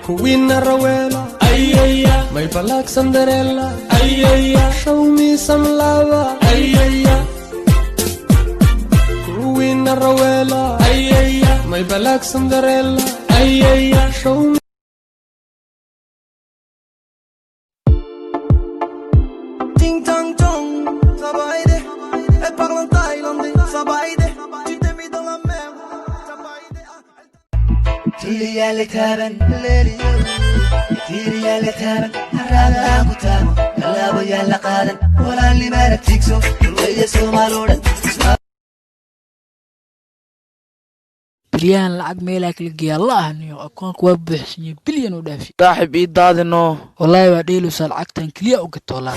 Kuwin Rawela, ayaya, my Balak Cinderella, ayaya, show me some lava, ayaya. Kuwin Rawela, ayaya, my Balak Cinderella, ayaya, show me. Ting tang tong, sabayde, et parle en thaïlandais, sabayde, tu t'es mis dans la merde, sabayde. Tiria le taban, leliyo, tiria le taban, harada kutamo, kalabo yalla qadan, wala limara tikso, waya somaludan. بليان لعق ميلك لقي الله اني اكون كوبحسني بليان ودافي صاحب ايدادنو والله واديلو سالعقتن كليا اوغت والله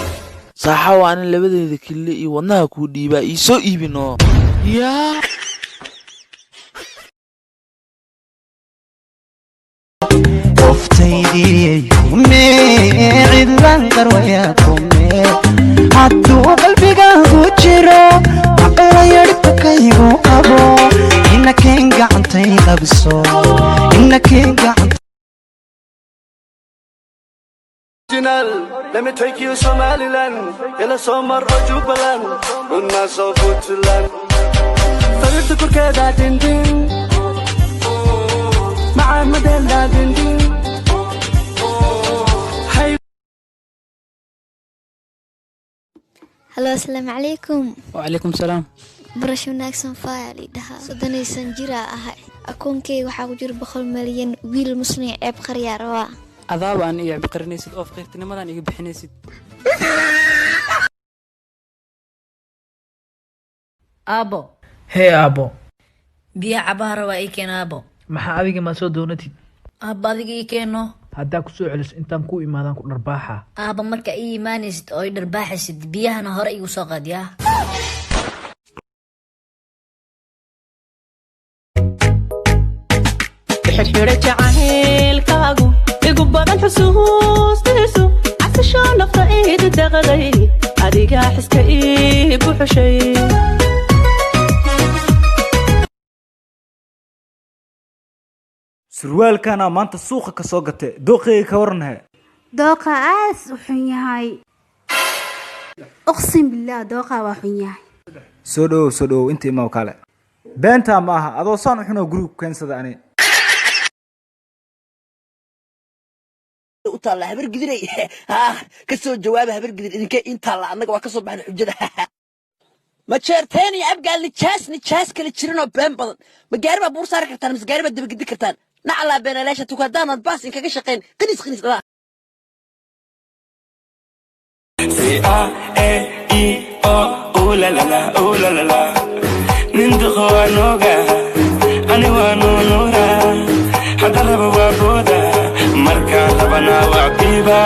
صاحا وانا لبديده كلي اي wadnaha ku dhiiba ii soo iibino يا oftaydi kume cidlan qarwaya kume haddu qalbiga ku jiro aqla yarkaygu qabo inakeen gacantay qabso inakeen gacantay Let me take you Somaliland يلا سمر Jubaland والناس فوتلان صرت كركدا دندن مع مدينة دندن هلو السلام عليكم وعليكم السلام برش wanaagsan faali dhaha sodanaysan jira ahay akoonkay waxa ku jira 100 milyan wiil muslim ceeb qaryaar waa adaabaan iyo baqarnaysid oo qeyrtinimadan iga bixinaysid abo Hey abo biya cabaara waa ikeen abo maxaa adiga ma soo doonatid abo adiga ikeeno hadda ku soo celis intaan ku imaadan ku dharbaaxa abo marka ii imaanaysid oo dharbaaxaysid biyahana hore igu soo qaadiyaa xirxire jacaylkaagu igu badan xusuustiisu casasho nafta iidi daqaday adiga xiska ii buuxshay surwaalkana maanta suuqa ka soo gatay dooqeyga ka warnahay dooqa aas u xun yahay uqsim billah dooqa waa xun yahay soo dhow inta imaw kale beenta ma aha adoo saan u xunoo guriga keensada ani utala habar gidiray ka soo jawaab habar gidir idinka inta la anaga waa ka soo baxay xujada ma jeerteen iyo abgaal nijaas kala jirino been badan ma gaari ba buur saar kartaan mas gaari ba daba gidi kartaan nacala beenaleesha tukadaan baas in kaga shaqeen qinis la la la la nindu khawanoga ani wa nura hadala ba boda marka labana wa biba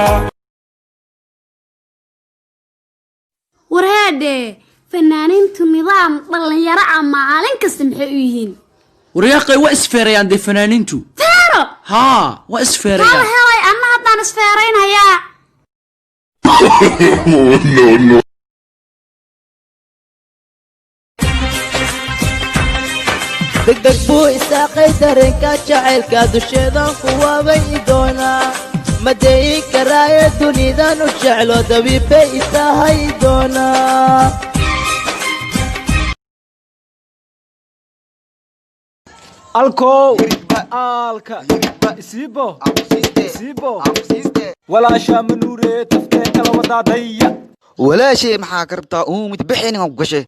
warhaade fanaaniintu nidaam dhalinyaro ama maalin kasta maxay u yihiin waryaaqay waa isfeerayaan de fanaaniintu feero ha waa isfeerayaan hal helay anna haddaan isfeeraynaya no degdeg buu isaaqay dareenka jacaylka dusheedan ku waabay doonaa madeey karaaye dunidan u jeclo dabiibbay isahay doonaa alkow alka isiibo walaasha manuure taftee kala wadaadaya walaashay maxaa ka rabtaa uumid bixinin ku gashay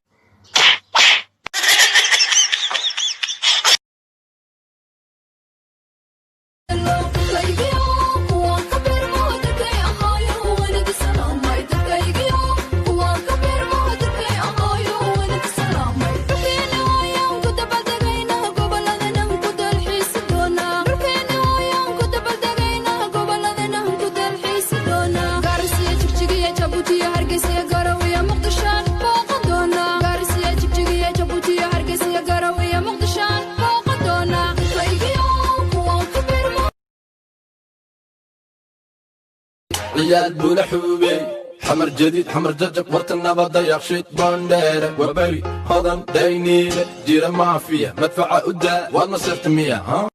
عيال بولا حبوبي حمر جديد حمر ججب ورتنا بضيق شيت باندير وبري هضم ديني جيرة مافيا مدفع قدام والمصير تمية ها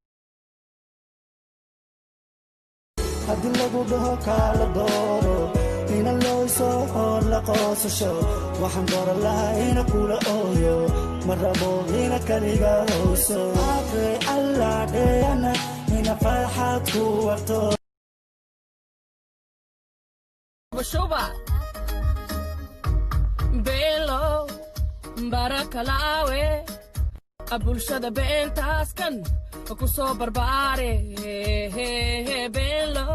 haddii lagu dhaho kaala dooro ina looyso oo la qoosasho waxaan dooran lahaa ina kula ooyo ma rabo ina kaliga hooso aqri alla dheeyana ina farxad ku warto Bashoba Belo Barakalawe Abulshada Bentaskan Kuso Barbare Belo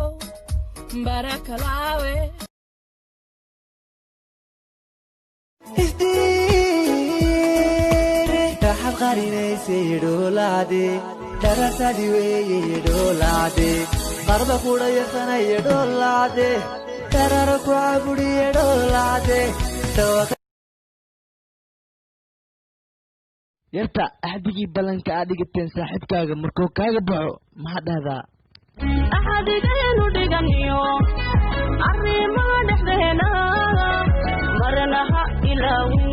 Barakalawe Tahab qarinaysi dhoolaade darasadi weeye dhoolaade qarba kudhayasanay dhoolaade darara ku cabudiye dhoolaade yarta axdigii ballanka aad dhigateen saaxiibkaaga markuu kaaga baxo maxaa dhahdaa axadigeenu dhiganiyo arrimaha dhexdeena marna ha ilaawin